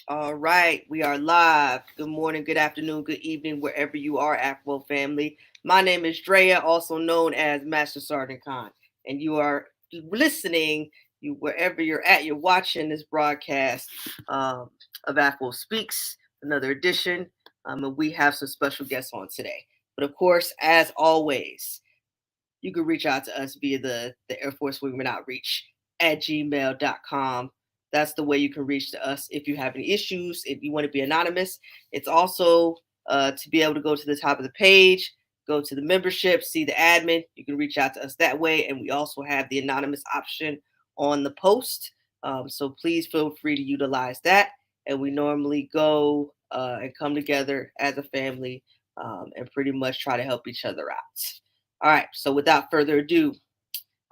All right, we are live. Good morning, good afternoon, good evening, wherever you are, AFWO family. My name is Drea, also known as Master Sergeant Khan, and you are listening. You wherever you're at, you're watching this broadcast of AFWO Speaks, another edition, and we have some special guests on today. But of course, as always, you can reach out to us via the Air Force Women Outreach at gmail.com. That's the way you can reach to us if you have any issues, if you want to be anonymous. It's also to be able to go to the top of the page, go to the membership, see the admin. You can reach out to us that way. And we also have the anonymous option on the post. So please feel free to utilize that. And we normally go and come together as a family and pretty much try to help each other out. All right, so without further ado,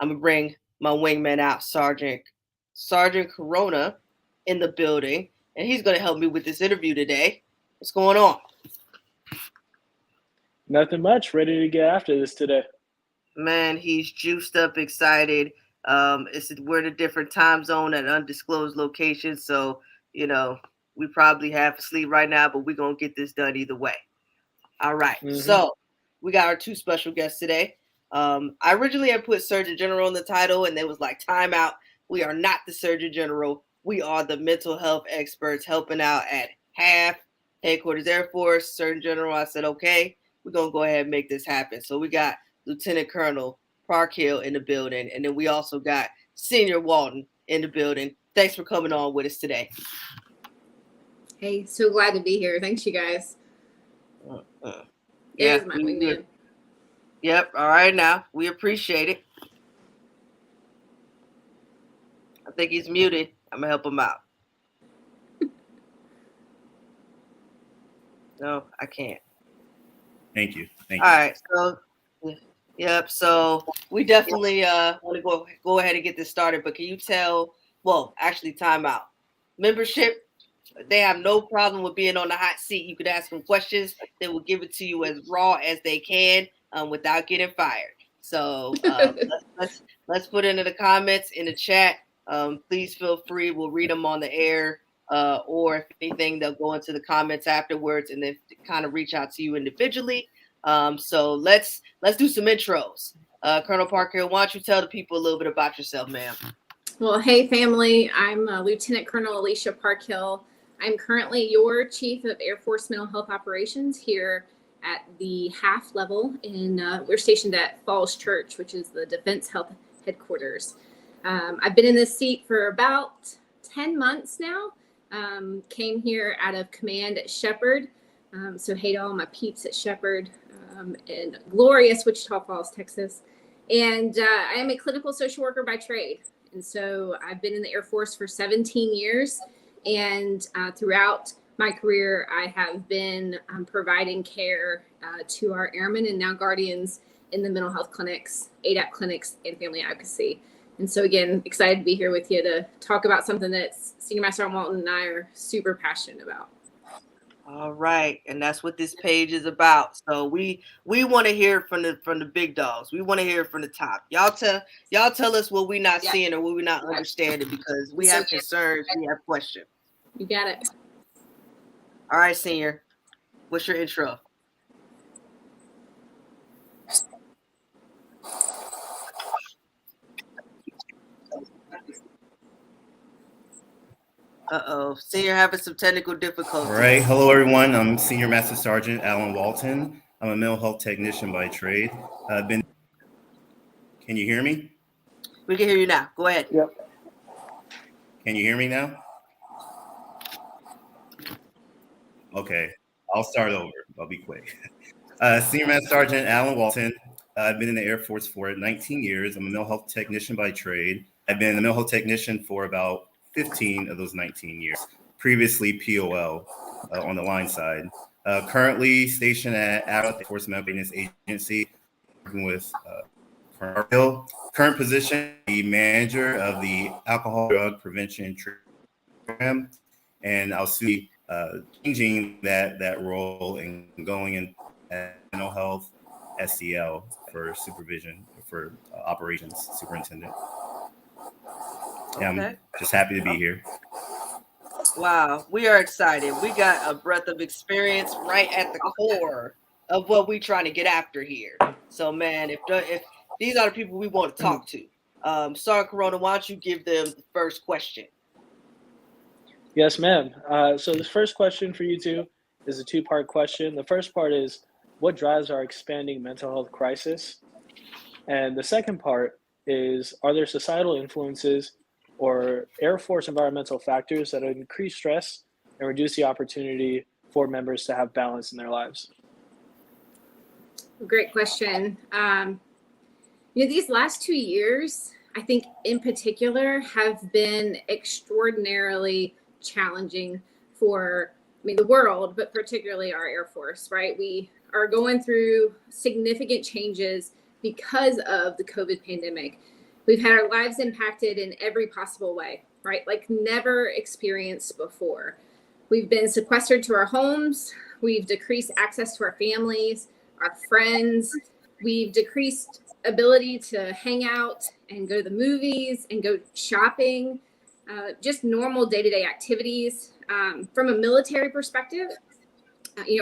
I'm gonna bring my wingman out, Sergeant Corona, in the building, and he's gonna help me with this interview today. What's going on? Nothing much. Ready to get after this today. Man, he's juiced up, excited. We're in a different time zone at undisclosed location, so we probably half asleep right now, but we're gonna get this done either way. All right, So we got our two special guests today. I originally had put Surgeon General in the title, and they was like, time out. We are not the Surgeon General. We are the mental health experts helping out at HAF, Headquarters Air Force, Surgeon General. I said, okay, we're going to go ahead and make this happen. So we got Lieutenant Colonel Parkhill in the building, and then we also got Senior Walton in the building. Thanks for coming on with us today. Hey, so glad to be here. Thanks, you guys. Yeah, my wingman. Yep. All right, now we appreciate it. I think he's muted. I'm gonna help him out. No, I can't. Thank you. All right. So, yep. So we definitely want to go ahead and get this started. But can you tell? Well, actually, time out. Membership. They have no problem with being on the hot seat. You could ask them questions. They will give it to you as raw as they can without getting fired. So let's put into the comments in the chat. Please feel free. We'll read them on the air. Or if anything, they'll go into the comments afterwards and then kind of reach out to you individually. So let's do some intros. Colonel Parker, why don't you tell the people a little bit about yourself, ma'am? Well, hey, family. I'm Lieutenant Colonel Alicia Parkhill. I'm currently your Chief of Air Force Mental Health Operations here at the HAF level. We're stationed at Falls Church, which is the Defense Health Headquarters. I've been in this seat for about 10 months now. Came here out of command at Shepherd. So hey to all my peeps at Shepherd in glorious Wichita Falls, Texas. And I am a clinical social worker by trade. And so I've been in the Air Force for 17 years. And throughout my career, I have been providing care to our airmen and now guardians in the mental health clinics, ADAP clinics, and family advocacy. And so, again, excited to be here with you to talk about something that Senior Master Walton and I are super passionate about. All right, and that's what this page is about. So we want to hear from the big dogs. We want to hear from the top. Y'all tell us what we're not seeing or what we're not understanding, because we have concerns, we have questions. You got it. All right, Senior, what's your intro? Senior having some technical difficulties. All right. Hello, everyone. I'm Senior Master Sergeant Alan Walton. I'm a mental health technician by trade. Can you hear me? We can hear you now. Go ahead. Yep. Can you hear me now? Okay. I'll start over. I'll be quick. Senior Master Sergeant Alan Walton. I've been in the Air Force for 19 years. I'm a mental health technician by trade. I've been a mental health technician for about 15 of those 19 years. Previously POL on the line side. Currently stationed at AFWO, Air Force Mental Maintenance Agency, working with current position, the manager of the Alcohol Drug Prevention Program, and I'll see changing that role and going in mental health SCL for supervision for operations superintendent. Yeah, I'm just happy to be here. Wow, we are excited. We got a breadth of experience right at the core of what we're trying to get after here. So, man, if these are the people we want to talk to, Sergeant Corona, why don't you give them the first question? Yes, ma'am. So this first question for you two is a two-part question. The first part is, what drives our expanding mental health crisis? And the second part is, are there societal influences or Air Force environmental factors that increase stress and reduce the opportunity for members to have balance in their lives? Great question. These last 2 years, I think in particular, have been extraordinarily challenging for, the world, but particularly our Air Force, right? We are going through significant changes because of the COVID pandemic. We've had our lives impacted in every possible way, right? Like never experienced before. We've been sequestered to our homes. We've decreased access to our families, our friends. We've decreased ability to hang out and go to the movies and go shopping, just normal day-to-day activities. From a military perspective,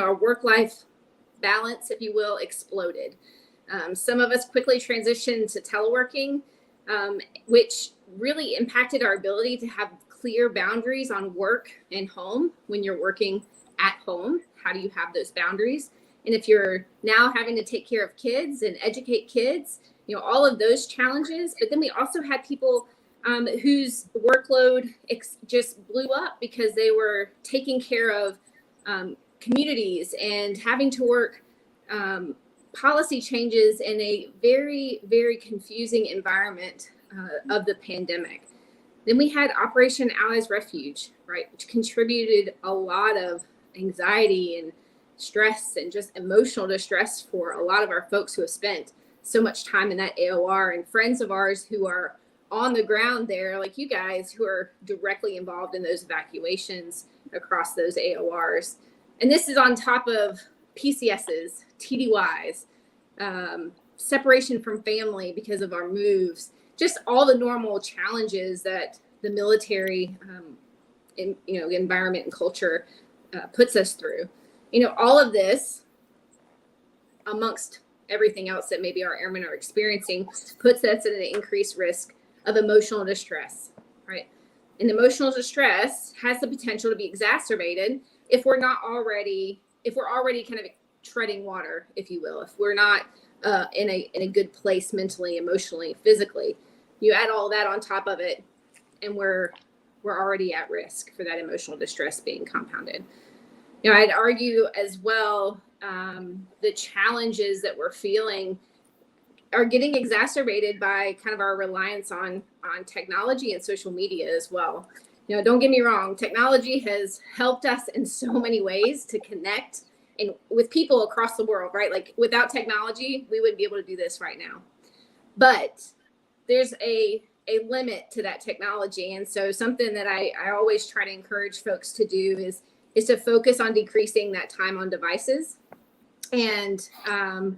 our work-life balance, if you will, exploded. Some of us quickly transitioned to teleworking, which really impacted our ability to have clear boundaries on work and home. When you're working at home, how do you have those boundaries? And if you're now having to take care of kids and educate kids, all of those challenges. But then we also had people whose workload just blew up because they were taking care of communities and having to work policy changes in a very, very confusing environment of the pandemic. Then we had Operation Allies Refuge, right, which contributed a lot of anxiety and stress and just emotional distress for a lot of our folks who have spent so much time in that AOR, and friends of ours who are on the ground there, like you guys, who are directly involved in those evacuations across those AORs. And this is on top of PCSs, TDYs, separation from family because of our moves, just all the normal challenges that the military environment and culture puts us through. All of this, amongst everything else that maybe our airmen are experiencing, puts us at an increased risk of emotional distress, right? And emotional distress has the potential to be exacerbated if we're already kind of treading water, if you will, if we're not in a good place mentally, emotionally, physically. You add all that on top of it, and we're already at risk for that emotional distress being compounded. I'd argue as well, the challenges that we're feeling are getting exacerbated by kind of our reliance on technology and social media as well. Don't get me wrong, technology has helped us in so many ways to connect with people across the world, right? Like without technology, we wouldn't be able to do this right now. But there's a limit to that technology. And so something that I always try to encourage folks to do is to focus on decreasing that time on devices and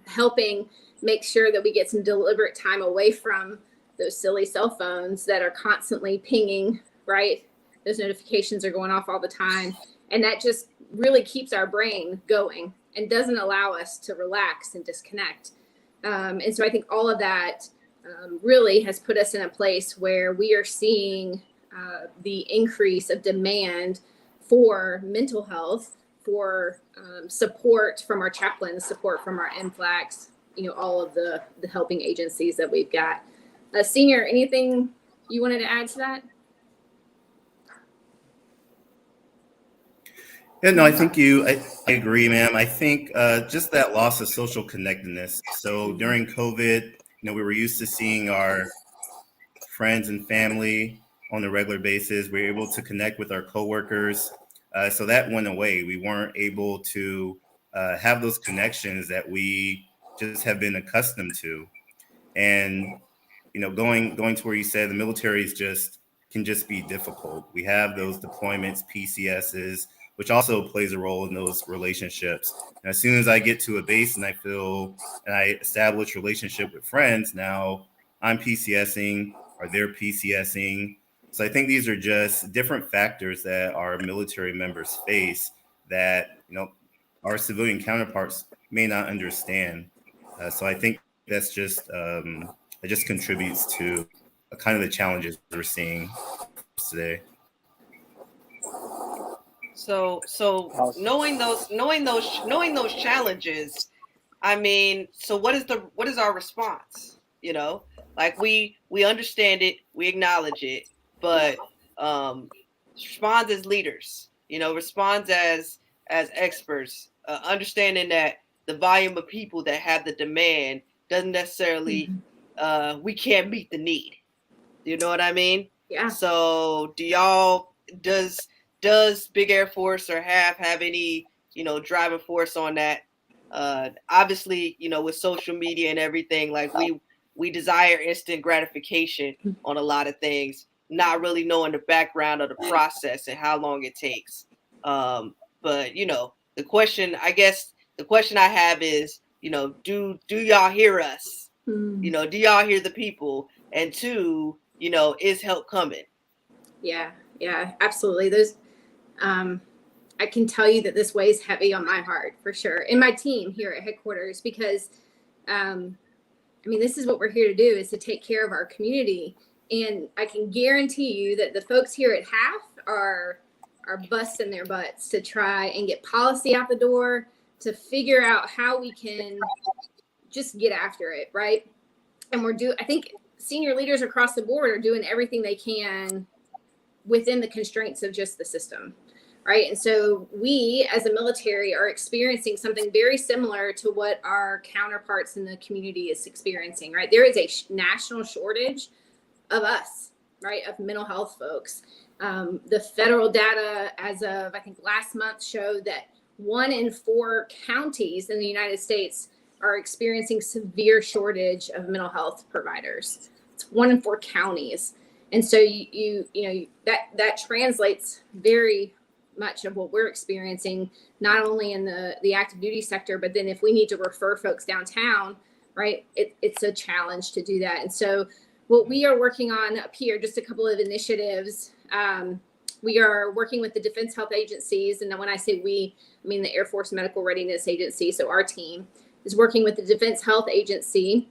helping make sure that we get some deliberate time away from those silly cell phones that are constantly pinging, right? Those notifications are going off all the time. And that just really keeps our brain going and doesn't allow us to relax and disconnect. And so I think all of that really has put us in a place where we are seeing the increase of demand for mental health, for support from our chaplains, support from our MFLACs, all of the helping agencies that we've got. Senior, anything you wanted to add to that? Yeah, no, I think I agree, ma'am. I think just that loss of social connectedness. So during COVID, we were used to seeing our friends and family on a regular basis. We were able to connect with our coworkers. So that went away. We weren't able to have those connections that we just have been accustomed to. And, going to where you said the military can just be difficult. We have those deployments, PCSs, which also plays a role in those relationships. And as soon as I get to a base and I establish relationship with friends, now I'm PCSing or they're PCSing. So I think these are just different factors that our military members face that, our civilian counterparts may not understand. So I think that's just it just contributes to kind of the challenges we're seeing today. So knowing those challenges, I mean, so what is our response? Like we understand it, we acknowledge it, but responds as leaders, responds as experts, understanding that the volume of people that have the demand doesn't necessarily we can't meet the need. You know what I mean? Yeah. So does Big Air Force or HAF have any, driving force on that? Obviously, with social media and everything, like we desire instant gratification on a lot of things, not really knowing the background of the process and how long it takes. But the question I have is, do y'all hear us? Do y'all hear the people? And two, is help coming? Yeah, absolutely. Those, I can tell you that this weighs heavy on my heart for sure, and my team here at headquarters, because, this is what we're here to do, is to take care of our community. And I can guarantee you that the folks here at HAF are busting their butts to try and get policy out the door, to figure out how we can just get after it, right? And I think senior leaders across the board are doing everything they can within the constraints of just the system, right? And so we, as a military, are experiencing something very similar to what our counterparts in the community is experiencing, right? There is a national shortage of us, right, of mental health folks. The federal data as of, I think, last month showed that 1 in 4 counties in the United States are experiencing severe shortage of mental health providers. It's 1 in 4 counties. And so that translates very much of what we're experiencing, not only in the active duty sector, but then if we need to refer folks downtown, right, it's a challenge to do that. And so what we are working on up here, just a couple of initiatives. We are working with the Defense Health Agencies. And then when I say we, I mean the Air Force Medical Readiness Agency. So our team is working with the Defense Health Agency,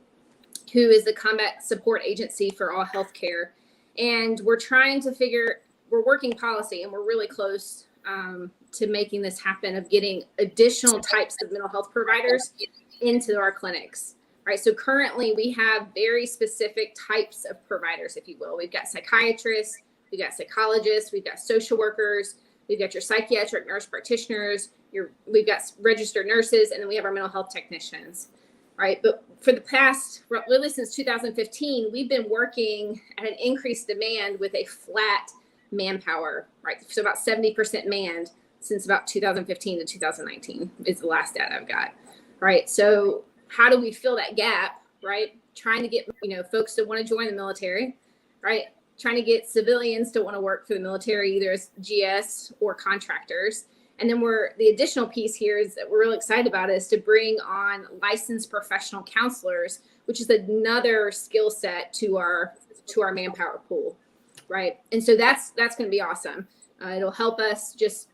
who is the combat support agency for all healthcare. And we're working policy, and we're really close to making this happen, of getting additional types of mental health providers into our clinics, right? So currently we have very specific types of providers, if you will. We've got psychiatrists, we've got psychologists, we've got social workers, we've got your psychiatric nurse practitioners, we've got registered nurses, and then we have our mental health technicians, right? But for the past, really since 2015, we've been working at an increased demand with a flat manpower, right? So about 70% manned since about 2015 to 2019 is the last data I've got, right? So how do we fill that gap, right? Trying to get, folks to want to join the military, right? Trying to get civilians to want to work for the military, either as GS or contractors. And then the additional piece here is that we're really excited about is to bring on licensed professional counselors, which is another skill set to our manpower pool, right? And so that's going to be awesome. It'll help us just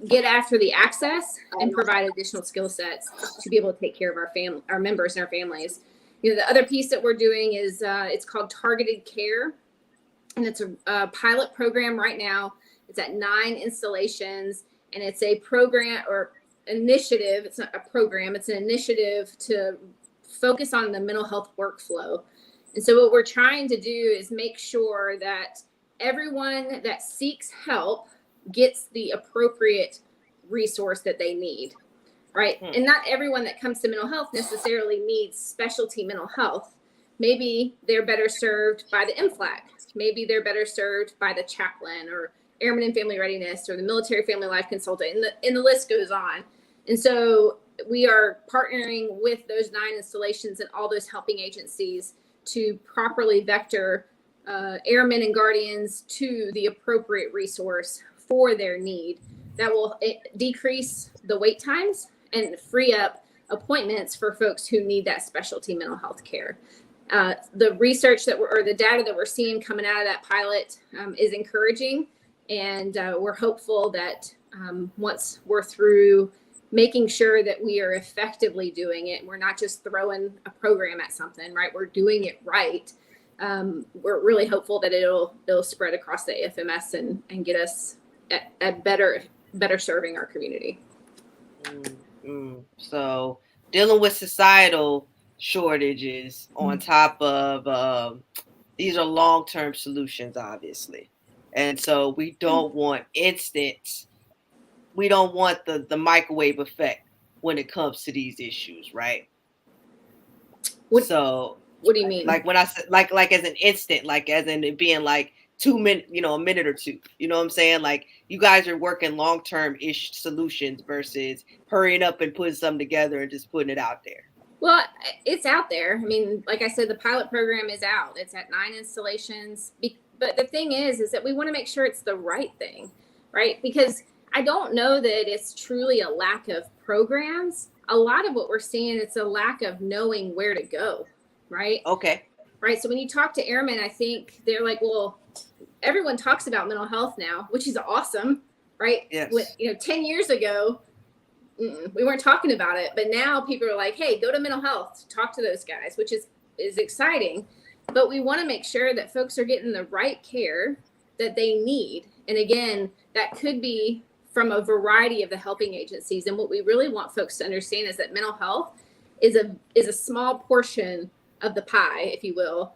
get after the access and provide additional skill sets to be able to take care of our members and our families. The other piece that we're doing is it's called targeted care, and it's a pilot program right now. It's at 9 installations. And it's a program or initiative. It's not a program. It's an initiative to focus on the mental health workflow. And so what we're trying to do is make sure that everyone that seeks help gets the appropriate resource that they need, right? And not everyone that comes to mental health necessarily needs specialty mental health. Maybe they're better served by the MFLAC. Maybe they're better served by the chaplain or Airman and Family Readiness or the Military Family Life Consultant, and the list goes on. And so we are partnering with those 9 installations and all those helping agencies to properly vector airmen and guardians to the appropriate resource for their need. That will decrease the wait times and free up appointments for folks who need that specialty mental health care. The research or the data that we're seeing coming out of that pilot is encouraging, and we're hopeful that once we're through making sure that we are effectively doing it, we're not just throwing a program at something, right? We're doing it right. We're really hopeful that it'll spread across the AFMS and get us at better serving our community. So dealing with societal shortages on top of these are long-term solutions, obviously. And so we don't want we don't want the microwave effect when it comes to these issues, right? What do you mean? Like when I said like as an instant, like as in it being like 2 minutes, a minute or two. You know what I'm saying? Like you guys are working long-term ish solutions versus hurrying up and putting something together and just putting it out there. Well, it's out there. I mean, like I said, the pilot program is out. It's at 9 installations. But the thing is that we want to make sure it's the right thing, right? Because I don't know that it's truly a lack of programs. A lot of what we're seeing, it's a lack of knowing where to go, right? Okay. Right. So when you talk to airmen, I think they're like, well, everyone talks about mental health now, which is awesome, right? Yes. 10 years ago, we weren't talking about it, but now people are like, hey, go to mental health, talk to those guys, which is exciting. But we want to make sure that folks are getting the right care that they need. And again, that could be from a variety of the helping agencies. And what we really want folks to understand is that mental health is a small portion of the pie, if you will,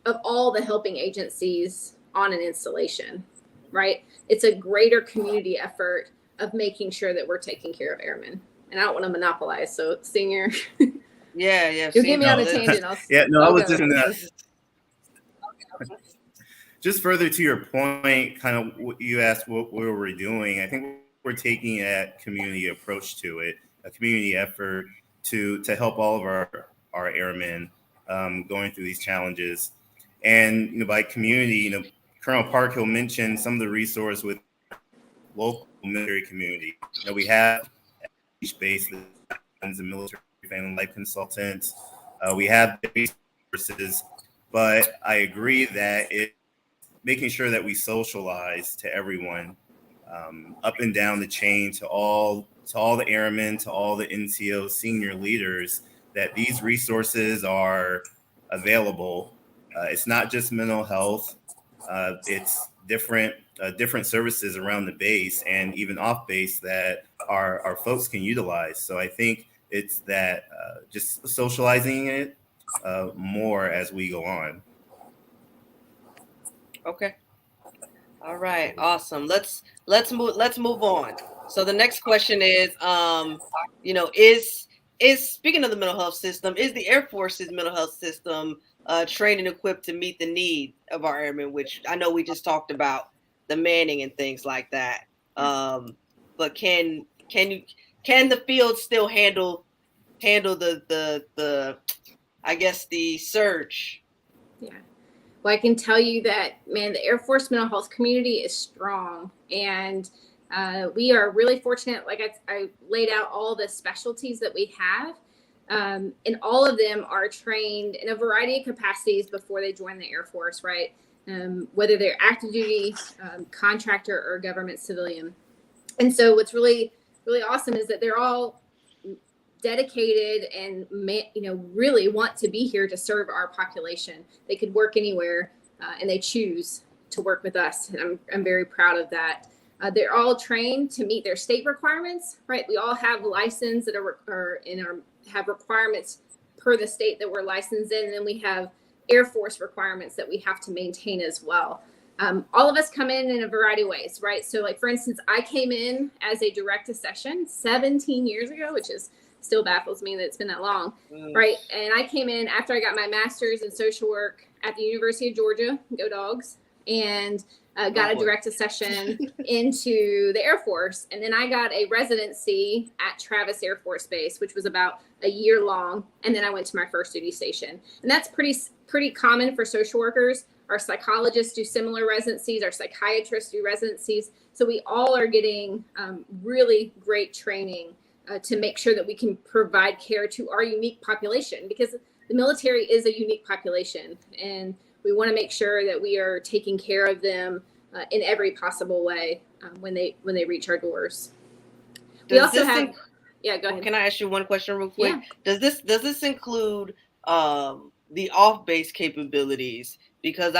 of all the helping agencies on an installation, right? It's a greater community effort of making sure that we're taking care of airmen. And I don't want to monopolize, so Senior. Yeah. You'll get me on a tangent. I was just gonna just further to your point, kind of what you asked what we're doing. I think we're taking a community approach to it, a community effort to help all of our airmen going through these challenges. And by community, Colonel Parkhill mentioned some of the resources with local military community. We have each base the military family life consultants. We have resources, but I agree that it's making sure that we socialize to everyone, up and down the chain, to all the airmen, to all the NCO senior leaders, that these resources are available. It's not just mental health. It's different services around the base and even off base that our folks can utilize. So I think it's that just socializing it more as we go on. Okay. All right. Awesome. Let's move on. So the next question is, is speaking of the mental health system, is the Air Force's mental health system trained and equipped to meet the need of our airmen, which I know we just talked about the manning and things like that. But can the field still handle the I guess the surge? Yeah. Well, I can tell you that, man, the Air Force mental health community is strong, and we are really fortunate. Like I laid out all the specialties that we have, and all of them are trained in a variety of capacities before they join the Air Force, right? Whether they're active duty, contractor, or government civilian. And so what's really, really awesome is that they're all dedicated and really want to be here to serve our population. They could work anywhere, and they choose to work with us, and I'm very proud of that. They're all trained to meet their state requirements, right? We all have license that have requirements per the state that we're licensed in, and then we have Air Force requirements that we have to maintain as well. All of us come in a variety of ways, right? So, like for instance, I came in as a direct accession 17 years ago, which is still baffles me that it's been that long, right? And I came in after I got my master's in social work at the University of Georgia, go Dogs, and got a direct accession into the Air Force. And then I got a residency at Travis Air Force Base, which was about a year long. And then I went to my first duty station. And that's pretty common for social workers. Our psychologists do similar residencies. Our psychiatrists do residencies. So we all are getting really great training to make sure that we can provide care to our unique population. Because the military is a unique population, and we want to make sure that we are taking care of them in every possible way when they reach our doors. We also have. Yeah, go ahead. Can I ask you one question real quick? Yeah. Does this include the off-base capabilities? Because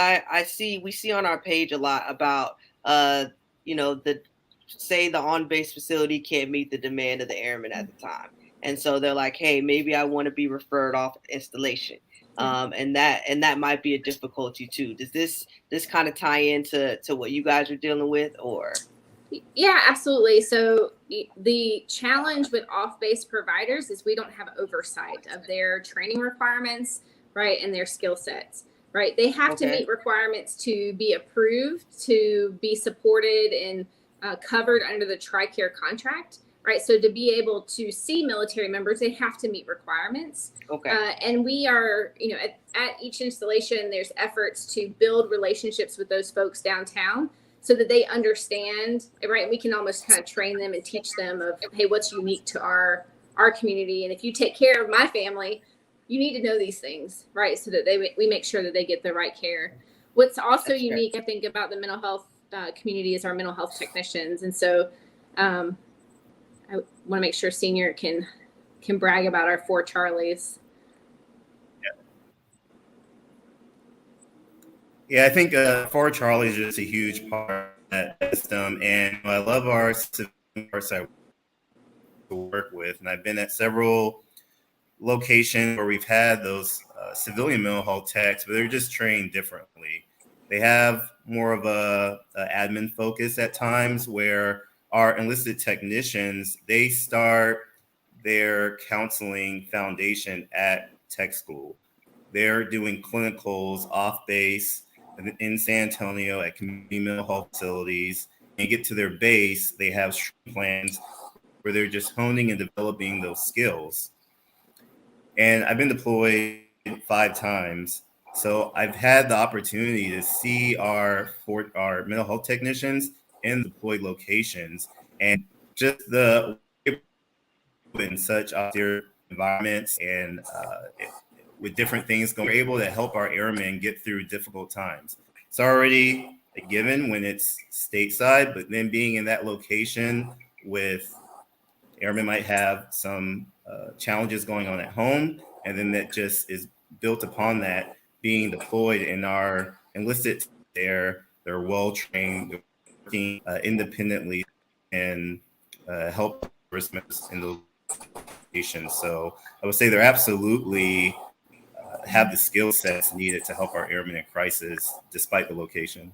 we see on our page a lot about the on-base facility can't meet the demand of the airmen at the time, and so they're like, hey, maybe I want to be referred off installation, and that might be a difficulty too. Does this kind of tie into what you guys are dealing with, or? Yeah, absolutely. So the challenge with off-base providers is we don't have oversight of their training requirements, right, and their skill sets, right? They have to meet requirements to be approved, to be supported and covered under the TRICARE contract, right? So to be able to see military members, they have to meet requirements. And we are, at each installation, there's efforts to build relationships with those folks downtown, so that they understand, right? We can almost kind of train them and teach them of, hey, what's unique to our community. And if you take care of my family, you need to know these things, right? So that we make sure that they get the right care. What's also unique, I think, about the mental health community is our mental health technicians. And so I want to make sure Senior can brag about our 4 Charlies. Yeah, I think 4 Charlie is just a huge part of that system, and I love our parts I work with, and I've been at several locations where we've had those civilian mental health techs, but they're just trained differently. They have more of a admin focus at times, where our enlisted technicians, they start their counseling foundation at tech school. They're doing clinicals off base in San Antonio at community mental health facilities, and get to their base, they have plans where they're just honing and developing those skills. And I've been deployed 5 times, so I've had the opportunity to see our mental health technicians in deployed locations, and just the in such austere environments and with different things going, we're able to help our airmen get through difficult times. It's already a given when it's stateside, but then being in that location with airmen might have some challenges going on at home, and then that just is built upon that being deployed in our enlisted there. They're well trained, they're working independently, and help in the location. So I would say they're absolutely have the skill sets needed to help our airmen in crisis, despite the location.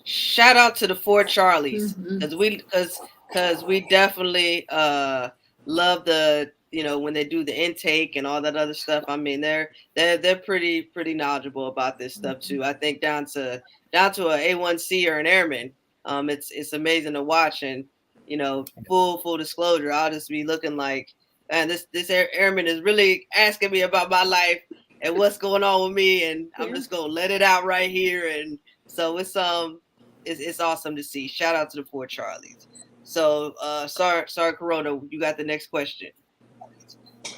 Shout out to the 4 Charlies, because we definitely love the when they do the intake and all that other stuff. I mean, they're pretty knowledgeable about this stuff too. I think down to a A1C or an airman, it's amazing to watch. And full disclosure, I'll just be looking like, man, this airman is really asking me about my life and what's going on with me, and I'm just gonna let it out right here. And so it's awesome to see. Shout out to the 4 Charlies. So sorry, Corona, you got the next question.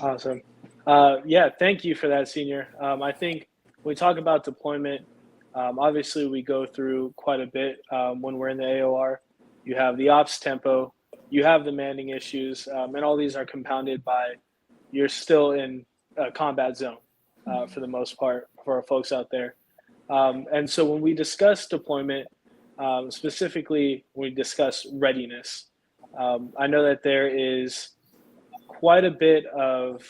Awesome. Yeah, thank you for that, Senior. I think when we talk about deployment, obviously we go through quite a bit when we're in the AOR. You have the ops tempo, you have the manning issues, and all these are compounded by you're still in a combat zone for the most part for our folks out there. And so when we discuss deployment, specifically when we discuss readiness, I know that there is quite a bit of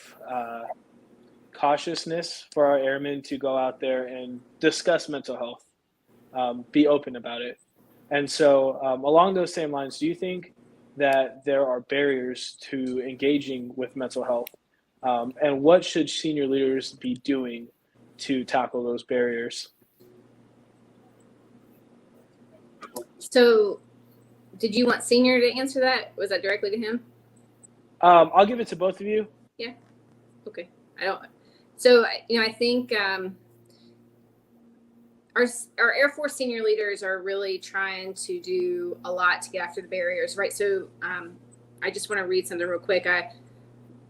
cautiousness for our airmen to go out there and discuss mental health, be open about it. And so along those same lines, do you think that there are barriers to engaging with mental health? And what should senior leaders be doing to tackle those barriers? So did you want Senior to answer that? Was that directly to him? I'll give it to both of you. Yeah. Okay. So, I think our Air Force senior leaders are really trying to do a lot to get after the barriers, right? So I just want to read something real quick.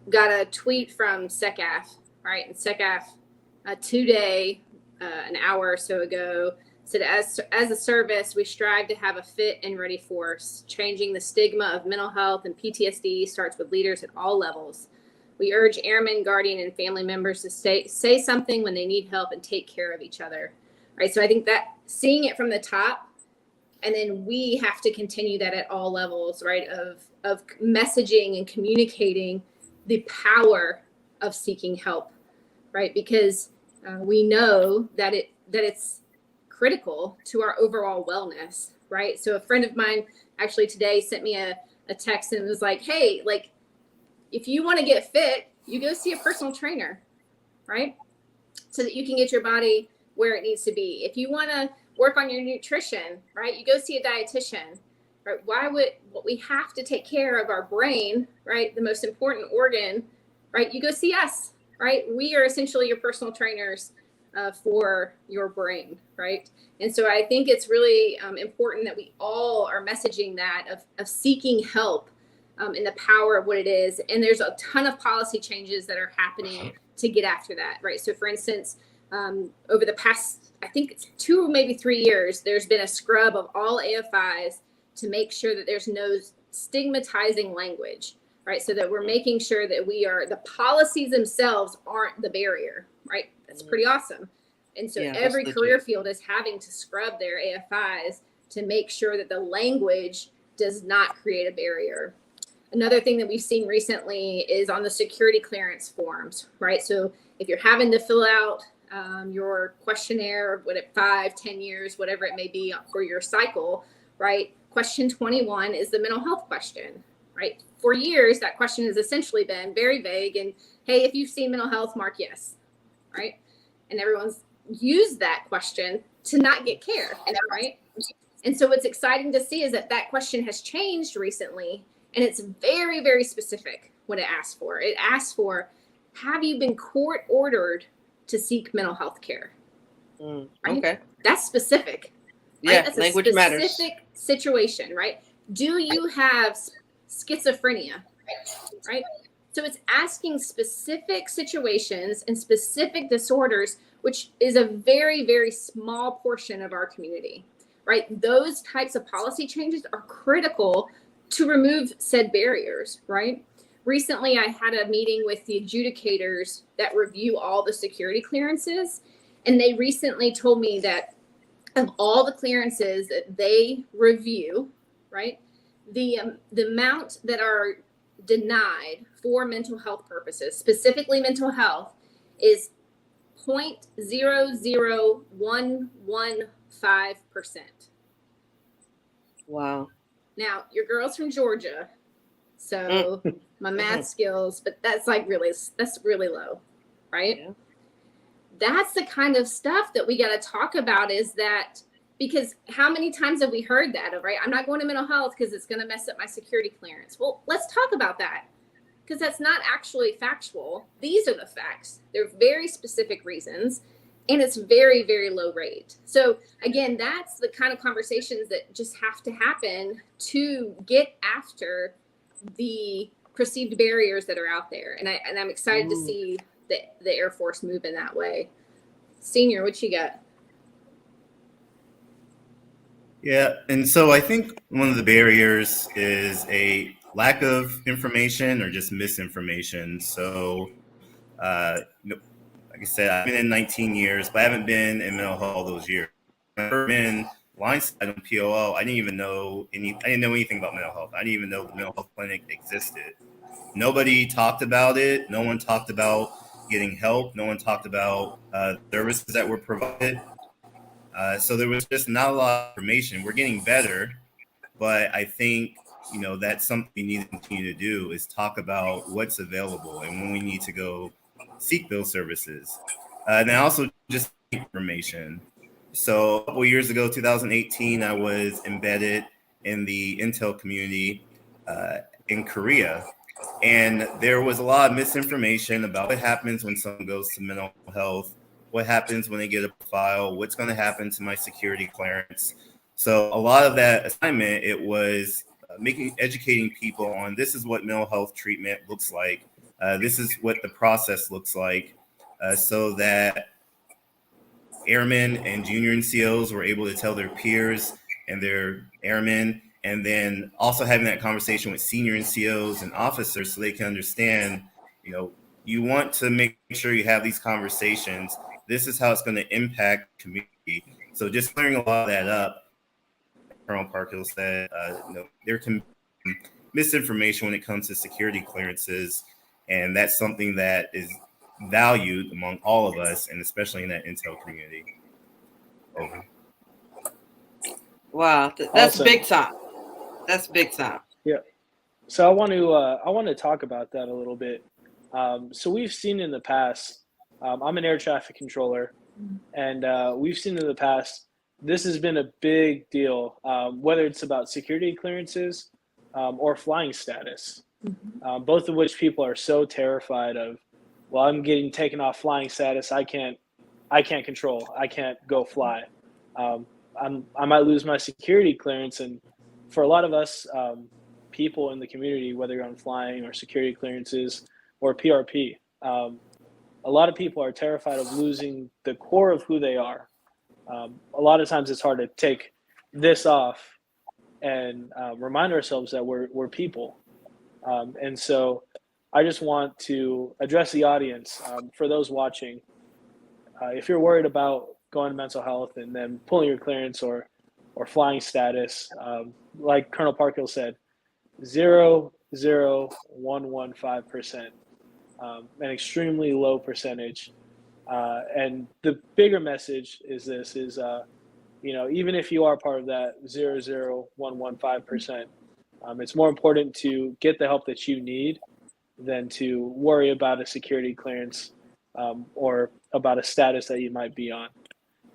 got a tweet from SecAF, right? And SecAF today, an hour or so ago, said, as a service, we strive to have a fit and ready force. Changing the stigma of mental health and PTSD starts with leaders at all levels. We urge airmen, guardian, and family members to say something when they need help and take care of each other. Right. So I think that seeing it from the top, and then we have to continue that at all levels, right? Of messaging and communicating the power of seeking help, right? Because we know that it's critical to our overall wellness, right? So a friend of mine actually today sent me a text and was like, hey, like, if you want to get fit, you go see a personal trainer, right? So that you can get your body where it needs to be. If you want to work on your nutrition, right, you go see a dietitian, right? We have to take care of our brain, right? The most important organ, right? You go see us, right? We are essentially your personal trainers for your brain, right? And so I think it's really important that we all are messaging that of seeking help and the power of what it is. And there's a ton of policy changes that are happening to get after that, right? So for instance, over the past, I think it's 2 or maybe 3 years, there's been a scrub of all AFIs to make sure that there's no stigmatizing language, right? So that we're making sure that the policies themselves aren't the barrier, right? That's pretty awesome. And so every career field is having to scrub their AFIs to make sure that the language does not create a barrier. Another thing that we've seen recently is on the security clearance forms, right? So if you're having to fill out your questionnaire, 5-10 years, whatever it may be for your cycle, right? Question 21 is the mental health question, right? For years, that question has essentially been very vague and, hey, if you've seen mental health, mark yes, right? And everyone's used that question to not get care, right? And so what's exciting to see is that question has changed recently, and it's very, very specific what it asks for. It asks for, have you been court ordered to seek mental health care? Right? Okay. That's specific. Right? Yeah, that's language matters. A specific situation, right? Do you have schizophrenia? Right? So it's asking specific situations and specific disorders, which is a very, very small portion of our community, right? Those types of policy changes are critical to remove said barriers, right? Recently, I had a meeting with the adjudicators that review all the security clearances, and they recently told me that of all the clearances that they review, right, the amount that are denied for mental health purposes, specifically mental health, is 0.00115%. Wow. Now, your girl's from Georgia, so my math skills, but that's really low, right? Yeah. That's the kind of stuff that we got to talk about, is that, because how many times have we heard that of, right? I'm not going to mental health because it's going to mess up my security clearance. Well, let's talk about that, because that's not actually factual. These are the facts. They're very specific reasons, and it's very, very low rate. So again, that's the kind of conversations that just have to happen to get after the perceived barriers that are out there. And I'm excited to see the Air Force move in that way. Senior, what you got? Yeah, and so I think one of the barriers is a lack of information or just misinformation. So, like I said, I've been in 19 years, but I haven't been in mental health all those years. I've never been line side on POL. I didn't know anything about mental health. I didn't even know the mental health clinic existed. Nobody talked about it. No one talked about getting help. No one talked about services that were provided. So there was just not a lot of information. We're getting better, but I think, that's something we need to continue to do, is talk about what's available and when we need to go seek those services. And then also just information. So a couple of years ago, 2018, I was embedded in the Intel community in Korea. And there was a lot of misinformation about what happens when someone goes to mental health, what happens when they get a profile, what's going to happen to my security clearance. So a lot of that assignment, it was educating people on, this is what mental health treatment looks like. This is what the process looks like so that airmen and junior NCOs were able to tell their peers and their airmen, and then also having that conversation with senior NCOs and officers so they can understand, you want to make sure you have these conversations. This is how it's going to impact the community. So just clearing a lot of that up, Colonel Parkhill said, there can be misinformation when it comes to security clearances, and that's something that is valued among all of us, and especially in that intel community. Over. Wow, that's Awesome. big time. That's big time. Yeah. So I want to talk about that a little bit. So we've seen in the past, I'm an air traffic controller, and we've seen in the past, this has been a big deal, whether it's about security clearances or flying status, both of which people are so terrified of. Well, I'm getting taken off flying status. I can't control. I can't go fly. I might lose my security clearance. And for a lot of us, people in the community, whether you're on flying or security clearances or PRP, a lot of people are terrified of losing the core of who they are. A lot of times it's hard to take this off and remind ourselves that we're people. And so I just want to address the audience. For those watching, if you're worried about going to mental health and then pulling your clearance or flying status, like Colonel Parkhill said, 0.00115%, an extremely low percentage. And the bigger message is even if you are part of that 0.00115%, it's more important to get the help that you need than to worry about a security clearance or about a status that you might be on.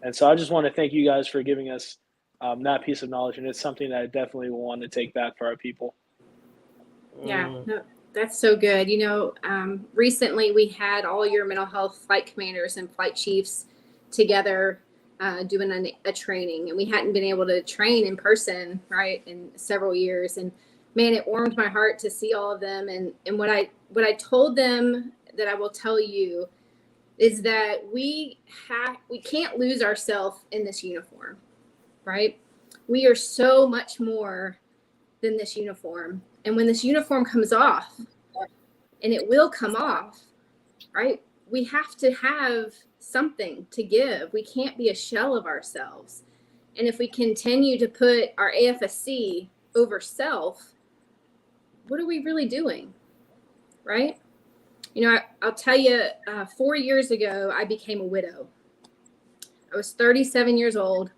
And so I just want to thank you guys for giving us that piece of knowledge. And it's something that I definitely will want to take back for our people. Yeah, no, that's so good. Recently we had all your mental health flight commanders and flight chiefs together doing a training, and we hadn't been able to train in person, right, in several years. And man, it warmed my heart to see all of them. And what I told them that I will tell you is that we can't lose ourselves in this uniform, right? We are so much more than this uniform. And when this uniform comes off, and it will come off, right? We have to have something to give. We can't be a shell of ourselves. And if we continue to put our AFSC over self, what are we really doing, right? I'll tell you, 4 years ago, I became a widow. I was 37 years old,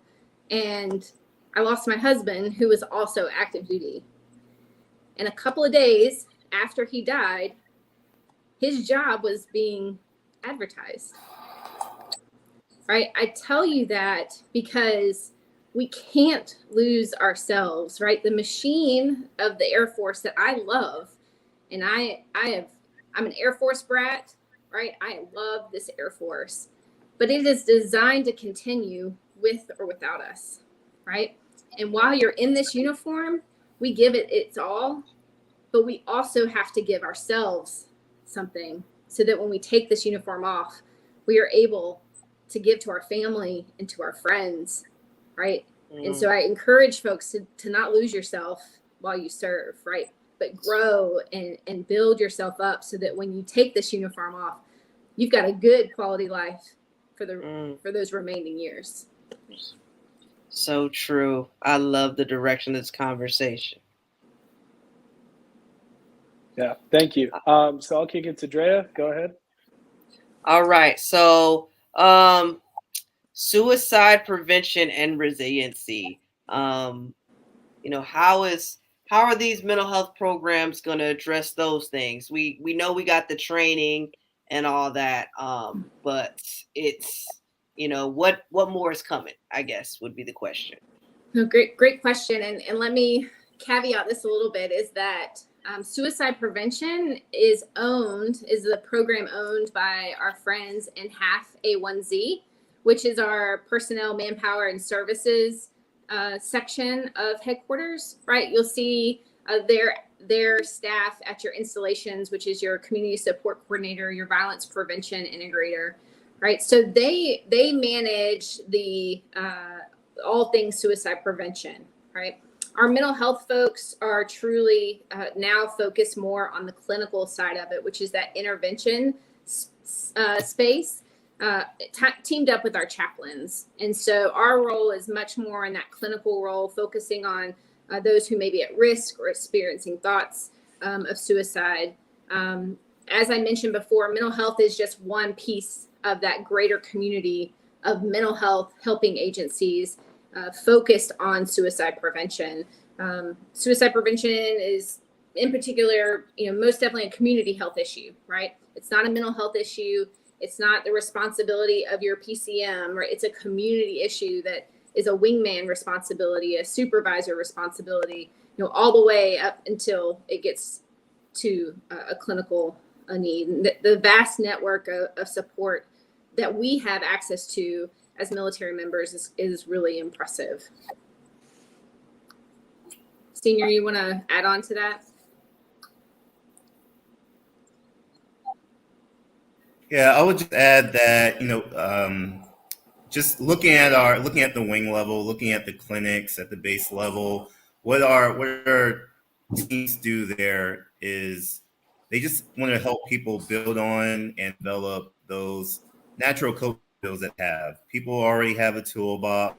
and I lost my husband, who was also active duty. And a couple of days after he died, his job was being advertised, right? I tell you that because we can't lose ourselves, right? The machine of the Air Force that I love, and I'm an Air Force brat, right? I love this Air Force, but it is designed to continue with or without us, right? And while you're in this uniform, we give it its all, but we also have to give ourselves something so that when we take this uniform off, we are able to give to our family and to our friends, right? And so I encourage folks to not lose yourself while you serve, right? But grow and build yourself up so that when you take this uniform off, you've got a good quality life for those remaining years. So true. I love the direction of this conversation. Yeah, thank you. So I'll kick it to Drea. Go ahead. All right. So suicide prevention and resiliency. How are these mental health programs going to address those things? We know we got the training and all that, but it's what more is coming, I guess, would be the question. No, great question. And let me caveat this a little bit, is that suicide prevention is the program owned by our friends in HAF A1Z, which is our personnel, manpower, and services section of headquarters, right? You'll see their staff at your installations, which is your community support coordinator, your violence prevention integrator, right? So they manage the all things suicide prevention, right? Our mental health folks are truly now focused more on the clinical side of it, which is that intervention space, teamed up with our chaplains. And so our role is much more in that clinical role, focusing on those who may be at risk or experiencing thoughts of suicide. As I mentioned before, mental health is just one piece of that greater community of mental health helping agencies focused on suicide prevention. Suicide prevention is, in particular, most definitely a community health issue, right? It's not a mental health issue. It's not the responsibility of your PCM, right? It's a community issue that is a wingman responsibility, a supervisor responsibility, all the way up until it gets to a clinical need. And the vast network of support that we have access to as military members is really impressive. Senior, you want to add on to that? Yeah, I would just add that, just looking at the wing level, looking at the clinics at the base level, what our teams do there is they just want to help people build on and develop those natural coping skills that have. People already have a toolbox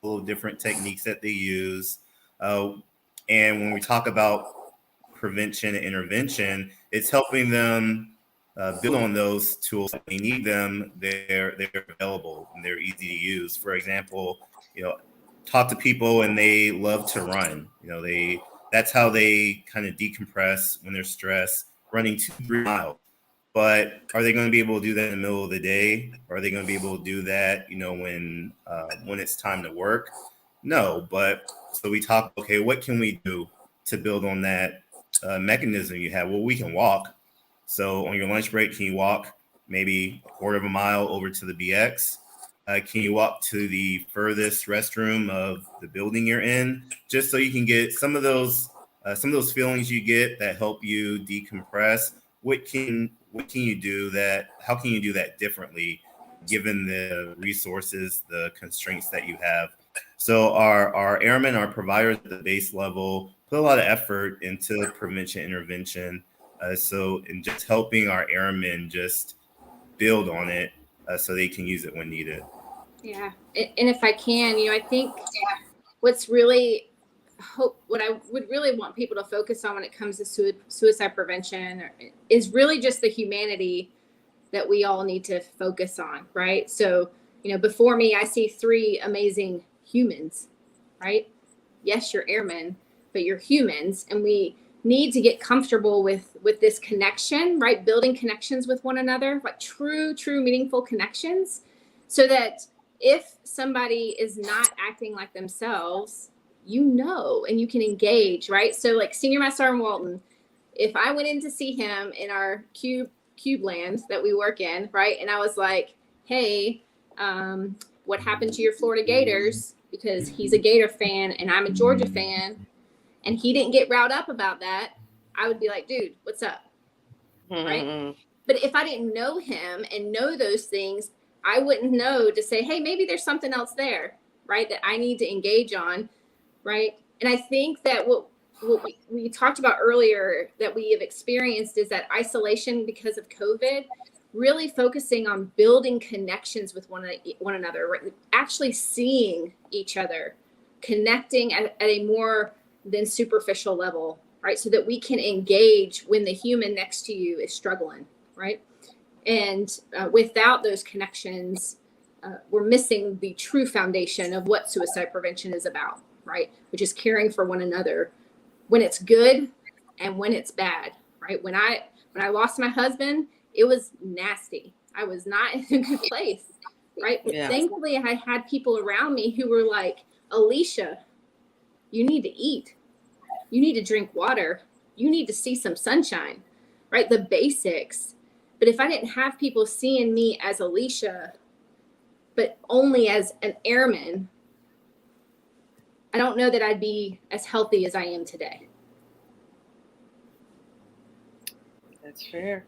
full of different techniques that they use. And when we talk about prevention and intervention, it's helping them build on those tools. They need them. They're available and they're easy to use. For example, talk to people and they love to run. That's how they kind of decompress when they're stressed, running 2-3 miles. But are they going to be able to do that in the middle of the day? Or are they going to be able to do that, when it's time to work? No. But so we talk, okay, what can we do to build on that mechanism you have? Well, we can walk. So on your lunch break, can you walk maybe a quarter of a mile over to the BX? Can you walk to the furthest restroom of the building you're in, just so you can get some of those feelings you get that help you decompress? What can you do that? How can you do that differently, given the resources, the constraints that you have? So our airmen, our providers at the base level, put a lot of effort into prevention intervention. In just helping our airmen just build on it so they can use it when needed. Yeah. And if I can, I think what I would really want people to focus on when it comes to suicide prevention is really just the humanity that we all need to focus on, right? So, before me, I see 3 amazing humans, right? Yes, you're airmen, but you're humans, and we need to get comfortable with this connection, right? Building connections with one another, like true meaningful connections, so that if somebody is not acting like themselves, and you can engage, right? So like Senior Master Sergeant Walton, if I went in to see him in our cube land that we work in, right? And I was like, hey, what happened to your Florida Gators? Because he's a Gator fan and I'm a Georgia fan, and he didn't get riled up about that, I would be like, dude, what's up? Right? But if I didn't know him and know those things, I wouldn't know to say, hey, maybe there's something else there, right, that I need to engage on, right? And I think that what we talked about earlier that we have experienced is that isolation because of COVID, really focusing on building connections with one another, right? Actually seeing each other, connecting at a more than superficial level, right? So that we can engage when the human next to you is struggling, right? And without those connections, we're missing the true foundation of what suicide prevention is about, right? Which is caring for one another when it's good and when it's bad, right? When I lost my husband, it was nasty. I was not in a good place, right? But thankfully, I had people around me who were like, Alicia, you need to eat. You need to drink water. You need to see some sunshine, right? The basics. But if I didn't have people seeing me as Alicia, but only as an airman, I don't know that I'd be as healthy as I am today. That's fair.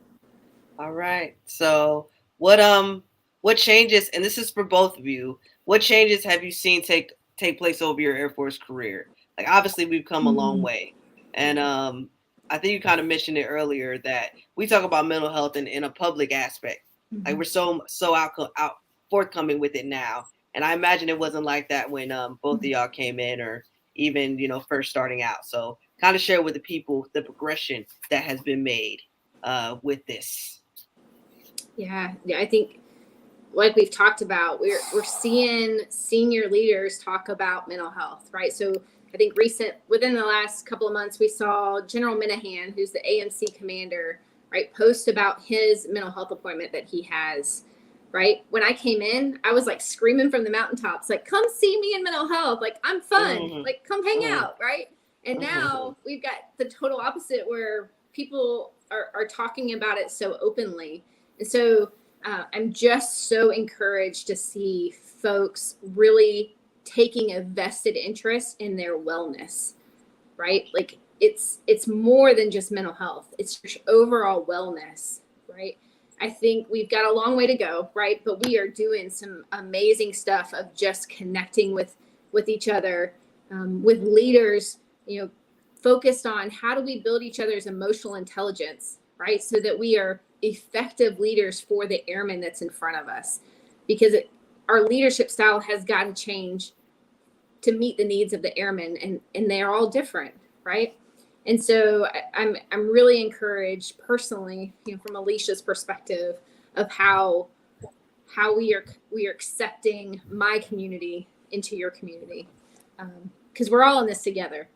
All right. So what changes, and this is for both of you, what changes have you seen take place over your Air Force career? Like obviously we've come a long way. And I think you kind of mentioned it earlier that we talk about mental health in a public aspect. Like we're so out forthcoming with it now. And I imagine it wasn't like that when both of y'all came in or even, first starting out. So kind of share with the people the progression that has been made with this. Yeah, I think like we've talked about, we're seeing senior leaders talk about mental health, right? So I think within the last couple of months, we saw General Minahan, who's the AMC commander, right, post about his mental health appointment that he has, right? When I came in, I was like screaming from the mountaintops, like, come see me in mental health. Like, I'm fun. Like, come hang out, right? And now we've got the total opposite where people are talking about it so openly. And so I'm just so encouraged to see folks really taking a vested interest in their wellness, right? Like it's more than just mental health. It's just overall wellness, right? I think we've got a long way to go, right? But we are doing some amazing stuff of just connecting with each other, with leaders, focused on how do we build each other's emotional intelligence, right? So that we are effective leaders for the airmen that's in front of us, because our leadership style has got to change to meet the needs of the airmen, and they're all different, right? And so I'm really encouraged personally, from Alicia's perspective of how we are accepting my community into your community, because we're all in this together,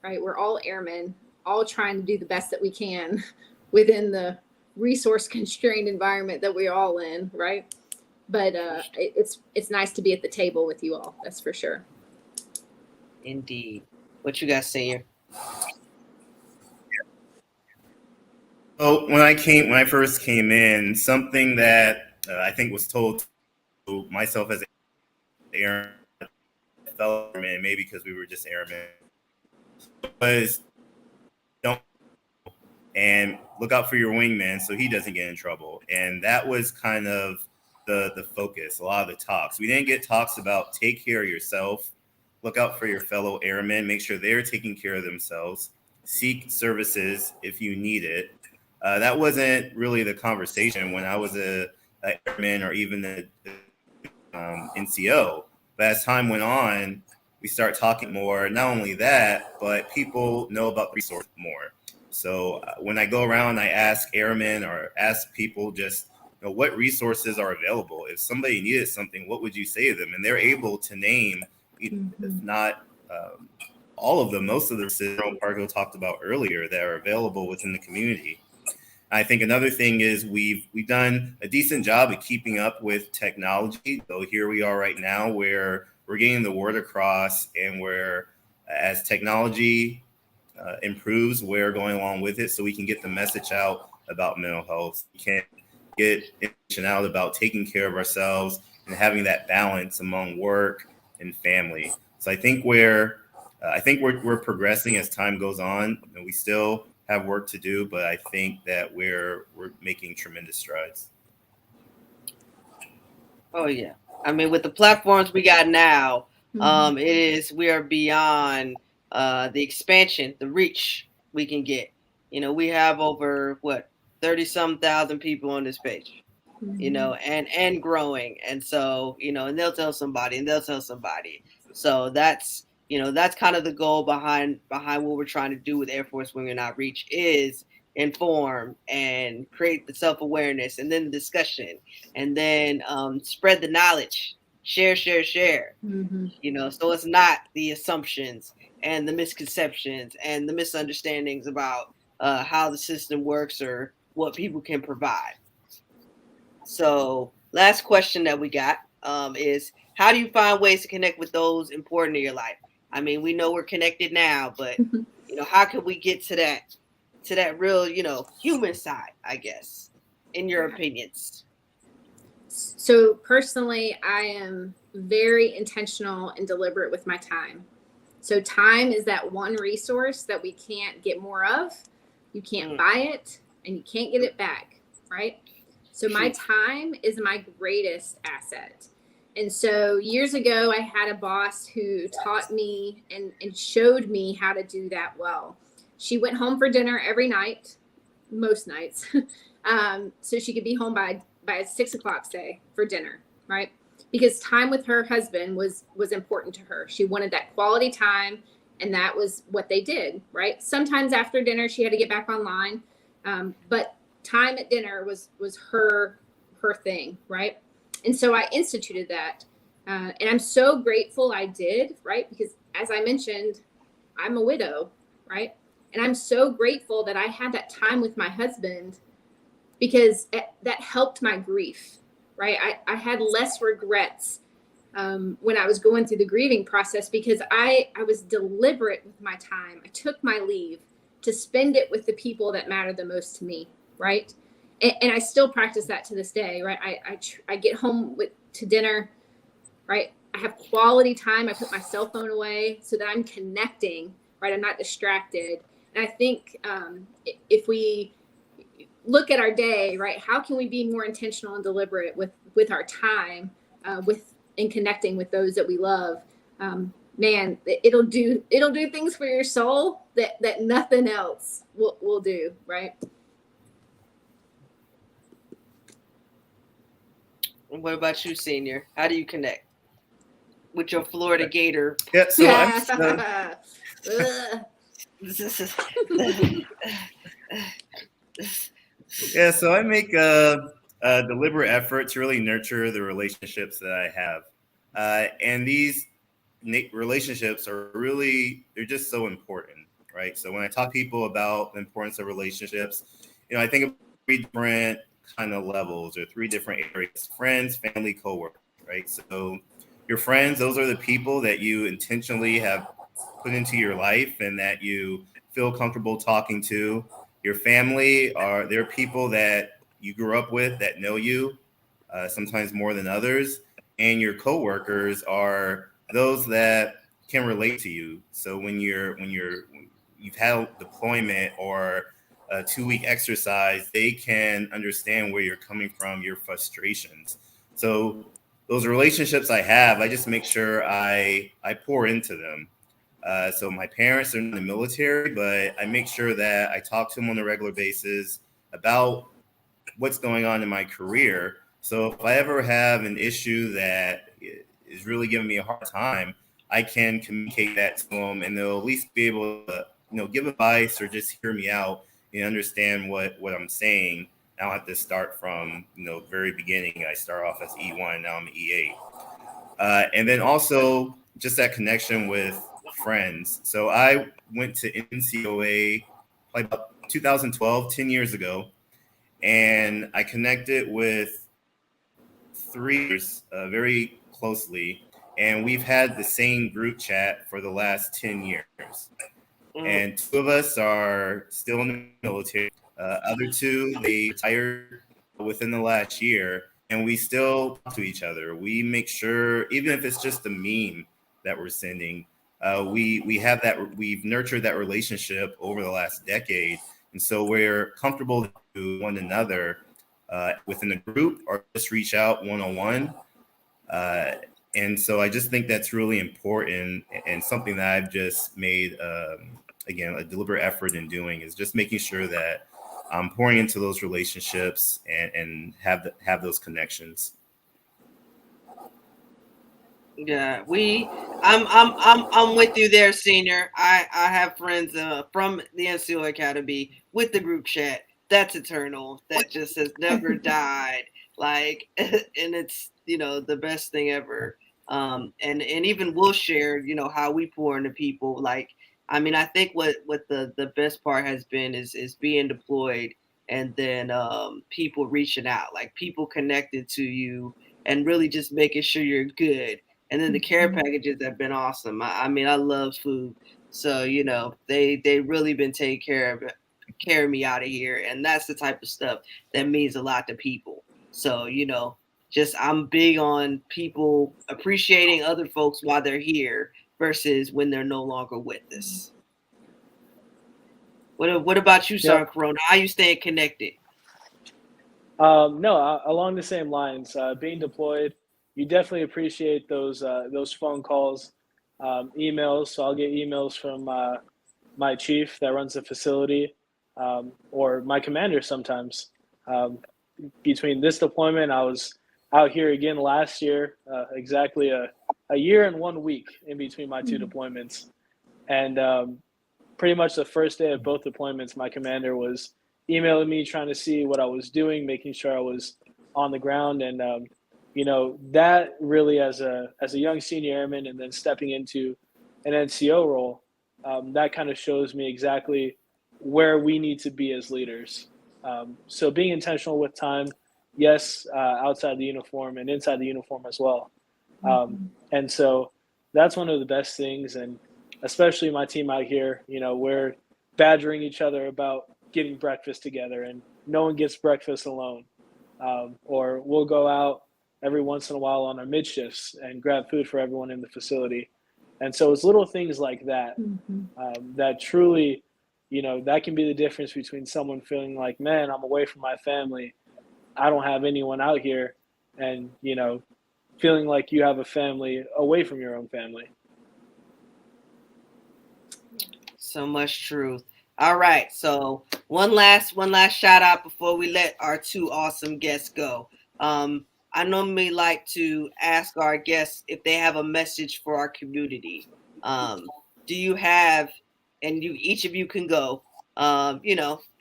right? We're all airmen, all trying to do the best that we can within the resource constrained environment that we're all in, right? But it's nice to be at the table with you all, that's for sure. Indeed. What you got, Senior? So when I first came in, something that I think was told to myself as an airman, fellow airman, maybe because we were just airmen, was don't and look out for your wingman so he doesn't get in trouble. And that was kind of the focus, a lot of the talks. We didn't get talks about take care of yourself, look out for your fellow airmen, make sure they're taking care of themselves, seek services if you need it. That wasn't really the conversation when I was a airman or even the NCO. But as time went on, we start talking more. Not only that, but people know about the resource more. So when I go around, I ask airmen or ask people just what resources are available. If somebody needed something, what would you say to them? And they're able to name, if not all of them, most of the General Parkhill talked about earlier that are available within the community. I think another thing is we've done a decent job of keeping up with technology. So here we are right now where we're getting the word across, and where as technology improves, we're going along with it so we can get the message out about mental health. We can get information out about taking care of ourselves and having that balance among work and family. So I think we're progressing as time goes on. We still have work to do, but I think that we're making tremendous strides. Oh yeah, I mean, with the platforms we got now, we are beyond the expansion, the reach we can get. We have over 30-some thousand people on this page, and growing. And so, and they'll tell somebody, and they'll tell somebody. So that's kind of the goal behind what we're trying to do with Air Force Women Outreach is inform and create the self-awareness, and then the discussion, and then spread the knowledge, share. So it's not the assumptions and the misconceptions and the misunderstandings about how the system works or what people can provide. So last question that we got is, how do you find ways to connect with those important in your life? I mean, we know we're connected now, but how can we get to that real, human side, I guess, in your opinions? So personally, I am very intentional and deliberate with my time. So time is that one resource that we can't get more of. You can't buy it. and you can't get it back, right? So my time is my greatest asset. And so years ago, I had a boss who taught me and showed me how to do that well. She went home for dinner every night, most nights, so she could be home by 6 o'clock, say, for dinner, right? Because time with her husband was important to her. She wanted that quality time, and that was what they did, right? Sometimes after dinner, she had to get back online, but time at dinner was her thing, right? And so I instituted that, and I'm so grateful I did, right? Because as I mentioned, I'm a widow, right? And I'm so grateful that I had that time with my husband, because that helped my grief, right? I had less regrets when I was going through the grieving process, because I was deliberate with my time. I took my leave to spend it with the people that matter the most to me, right? And I still practice that to this day, right? I get home to dinner, right? I have quality time. I put my cell phone away so that I'm connecting, right? I'm not distracted. And I think if we look at our day, right, how can we be more intentional and deliberate with our time, in connecting with those that we love? Man, it'll do things for your soul that nothing else will do, right? What about you, Senior? How do you connect with your Florida Gator? Yeah, so so I make a deliberate effort to really nurture the relationships that I have, and these relationships are they're just so important, right? So when I talk to people about the importance of relationships, I think of 3 different kind of levels, or 3 different areas: friends, family, coworkers, right? So your friends, those are the people that you intentionally have put into your life and that you feel comfortable talking to. Your family they're people that you grew up with, that know you, sometimes more than others. And your coworkers are those that can relate to you. So when you've had deployment or a 2-week exercise, they can understand where you're coming from, your frustrations. So those relationships I have, I just make sure I pour into them. So my parents are in the military, but I make sure that I talk to them on a regular basis about what's going on in my career. So if I ever have an issue that is really giving me a hard time, I can communicate that to them, and they'll at least be able to, give advice or just hear me out and understand what I'm saying. I don't have to start from, very beginning. I start off as E1, now I'm E8. And then also just that connection with friends. So I went to NCOA probably about 2012, 10 years ago, and I connected with 3 years very closely, and we've had the same group chat for the last 10 years. And 2 of us are still in the military. Other 2, they retired within the last year, and we still talk to each other. We make sure, even if it's just a meme that we're sending, we have that. We've nurtured that relationship over the last decade, and so we're comfortable to one another within the group, or just reach out one-on-one. And so I just think that's really important, and something that I've just made, again, a deliberate effort in doing, is just making sure that I'm pouring into those relationships and have those connections. Yeah, I'm with you there, Senior. I have friends from the NCO Academy with the group chat. That's eternal. That just has never died. Like, and it's the best thing ever. And even we'll share how we pour into people. Like, I mean, I think what the best part has been is being deployed, and then people reaching out, like people connected to you, and really just making sure you're good. And then the care packages have been awesome. I mean, I love food, so they really been taking care of me out of here, and that's the type of stuff that means a lot to people. So just I'm big on people appreciating other folks while they're here versus when they're no longer with us. What about you, Yep. Sergeant Corona? How you staying connected? No, along the same lines. Being deployed, you definitely appreciate those phone calls, emails. So I'll get emails from my chief that runs the facility, or my commander sometimes. Um, Between this deployment, I was out here again last year, exactly a year and 1 week in between my two deployments. And pretty much the first day of both deployments, my commander was emailing me, trying to see what I was doing, making sure I was on the ground. And, that really, as a young senior airman and then stepping into an NCO role, that kind of shows me exactly where we need to be as leaders. So being intentional with time, yes, outside the uniform and inside the uniform as well. And so that's one of the best things. And especially my team out here, we're badgering each other about getting breakfast together, and no one gets breakfast alone. Or we'll go out every once in a while on our mid shifts and grab food for everyone in the facility. And so it's little things like that that truly, that can be the difference between someone feeling like, man, I'm away from my family, I don't have anyone out here, and, feeling like you have a family away from your own family. So much truth. All right. So one last shout out before we let our two awesome guests go. I normally like to ask our guests if they have a message for our community. Do you have, and each of you can go,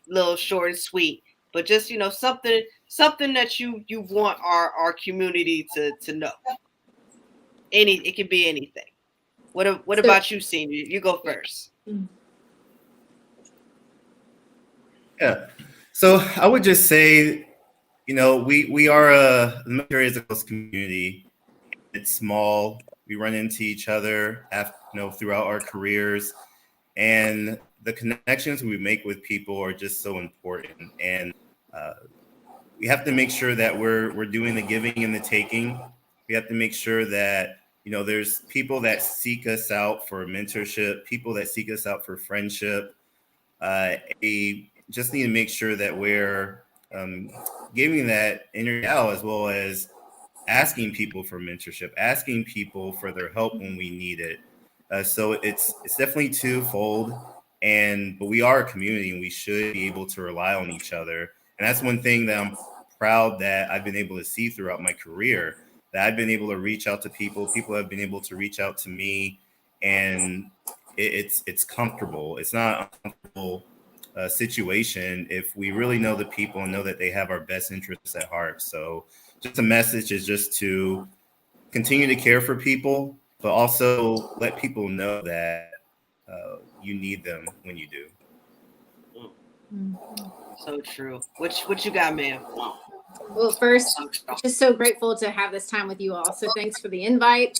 little short and sweet, but just, something that you want our community to know. It can be anything. What about you, Senior? You go first. Yeah. So I would just say, we are the military is a close community. It's small. We run into each other throughout our careers, and the connections we make with people are just so important. And we have to make sure that we're doing the giving and the taking. We have to make sure that there's people that seek us out for mentorship, people that seek us out for friendship. We just need to make sure that we're giving that energy out, as well as asking people for mentorship, asking people for their help when we need it. So it's definitely twofold, but we are a community, and we should be able to rely on each other. And that's one thing that I'm proud that I've been able to see throughout my career, that I've been able to reach out to people. People have been able to reach out to me, and it's comfortable. It's not an uncomfortable situation if we really know the people and know that they have our best interests at heart. So just a message is just to continue to care for people, but also let people know that you need them when you do. So true. What you got, ma'am? Well, first, just so grateful to have this time with you all. So thanks for the invite.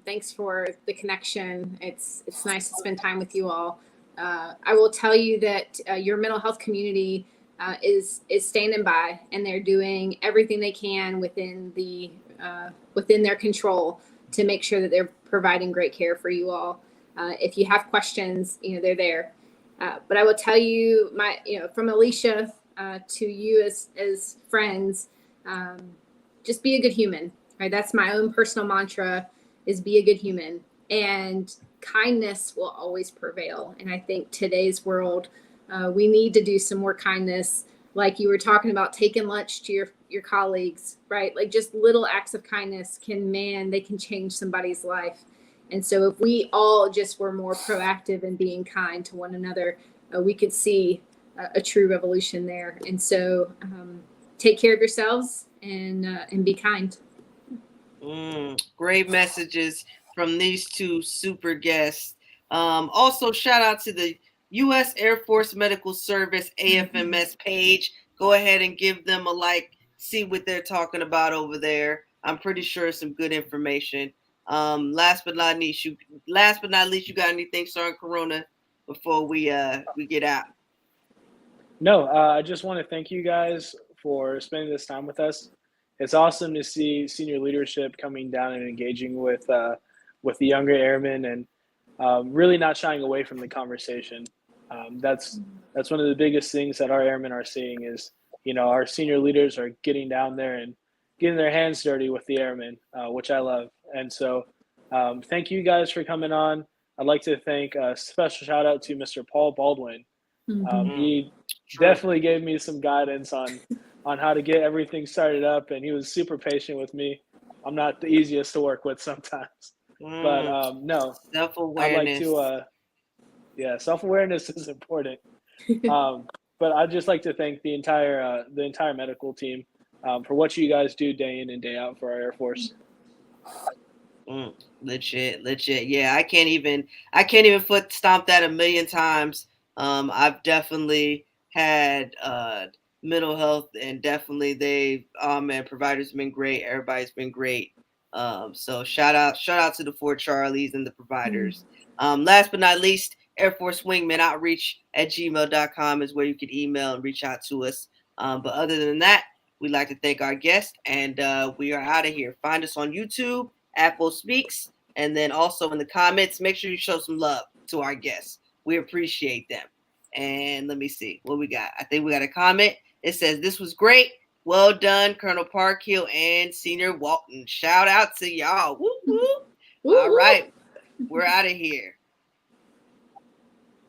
Thanks for the connection. It's nice to spend time with you all. I will tell you that your mental health community is standing by, and they're doing everything they can within their control to make sure that they're providing great care for you all. If you have questions, they're there. But I will tell you, from Alicia to you as friends, just be a good human. Right? That's my own personal mantra: is be a good human, and kindness will always prevail. And I think today's world, we need to do some more kindness. Like you were talking about, taking lunch to your colleagues, right? Like just little acts of kindness they can change somebody's life. And so if we all just were more proactive in being kind to one another, we could see a true revolution there. And so take care of yourselves and be kind. Great messages from these two super guests. Also, shout out to the U.S. Air Force Medical Service AFMS page. Go ahead and give them a like, see what they're talking about over there. I'm pretty sure some good information. Last but not least, you got anything, Sergeant Corona, before we get out? No, I just want to thank you guys for spending this time with us. It's awesome to see senior leadership coming down and engaging with the younger airmen, and really not shying away from the conversation. That's one of the biggest things that our airmen are seeing is, our senior leaders are getting down there and getting their hands dirty with the airmen, which I love. And so thank you guys for coming on. I'd like to thank a special shout out to Mr. Paul Baldwin. He definitely gave me some guidance on how to get everything started up, and he was super patient with me. I'm not the easiest to work with sometimes, but no, I'd like to, self-awareness is important. But I'd just like to thank the entire medical team for what you guys do day in and day out for our Air Force. Legit. Yeah, I can't even foot stomp that a million times. I've definitely had mental health, and definitely providers have been great. Everybody's been great. So shout out to the Fort Charlies and the providers. Last but not least, Air Force Wingman Outreach at gmail.com is where you can email and reach out to us. But other than that, we'd like to thank our guest, and we are out of here. Find us on YouTube, AFWO Speaks, and then also in the comments, make sure you show some love to our guests. We appreciate them. And let me see what we got. I think we got a comment. It says, "This was great. Well done, Colonel Parkhill and Senior Walton. Shout out to y'all." Woo, woo. All right. We're out of here.